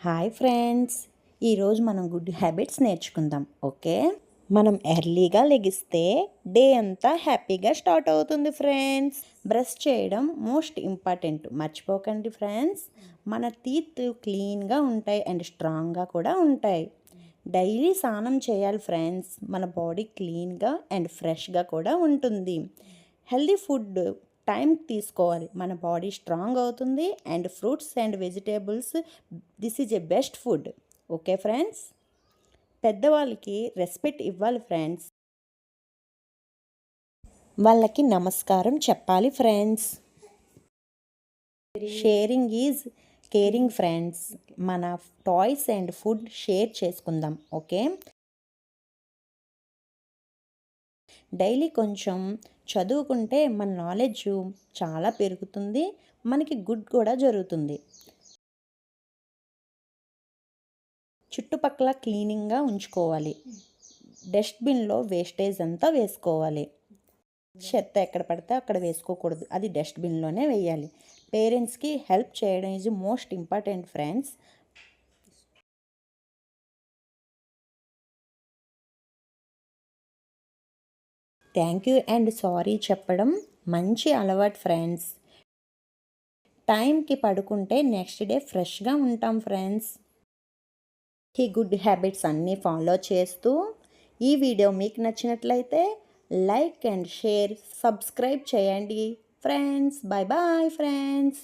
Hi friends, ఈరోజు మనం good habits నేర్చుకుందాం. ఓకే, మనం ఎర్లీగా లెగిస్తే డే అంతా హ్యాపీగా స్టార్ట్ అవుతుంది ఫ్రెండ్స్. బ్రష్ చేయడం మోస్ట్ ఇంపార్టెంట్, మర్చిపోకండి ఫ్రెండ్స్. మన టీత్ క్లీన్గా ఉంటాయి అండ్ స్ట్రాంగ్గా కూడా ఉంటాయి. డైలీ స్నానం చేయాలి ఫ్రెండ్స్, మన బాడీ క్లీన్గా అండ్ ఫ్రెష్గా కూడా ఉంటుంది. హెల్దీ ఫుడ్ టైం తీసుకోవాలి, మన బాడీ స్ట్రాంగ్ అవుతుంది. And fruits and vegetables, this is a best food. Okay friends, పెద్దవాళ్ళకి రెస్పెక్ట్ ఇవ్వాలి ఫ్రెండ్స్, వాళ్ళకి నమస్కారం చెప్పాలి friends. Sharing is caring friends. మన టాయ్స్ అండ్ ఫుడ్ షేర్ చేసుకుందాం. ఓకే, డైలీ కొంచెం చదువుకుంటే మన నాలెడ్జ్ చాలా పెరుగుతుంది, మనకి గుడ్ కూడా జరుగుతుంది. చుట్టుపక్కల క్లీనింగ్గా ఉంచుకోవాలి. డస్ట్బిన్లో వేస్టేజ్ అంతా వేసుకోవాలి. చెత్త ఎక్కడ పడితే అక్కడ వేసుకోకూడదు, అది డస్ట్బిన్లోనే వేయాలి. పేరెంట్స్కి హెల్ప్ చేయడం is most important friends. Thank you and sorry చెప్పడం మంచి అలవాటు ఫ్రెండ్స్. టైంకి పడుకుంటే నెక్స్ట్ డే ఫ్రెష్గా ఉంటాం ఫ్రెండ్స్. ఈ గుడ్ హ్యాబిట్స్ అన్నీ ఫాలో చేస్తూ, ఈ వీడియో మీకు నచ్చినట్లయితే లైక్ అండ్ షేర్, సబ్స్క్రైబ్ చేయండి ఫ్రెండ్స్. Bye bye friends.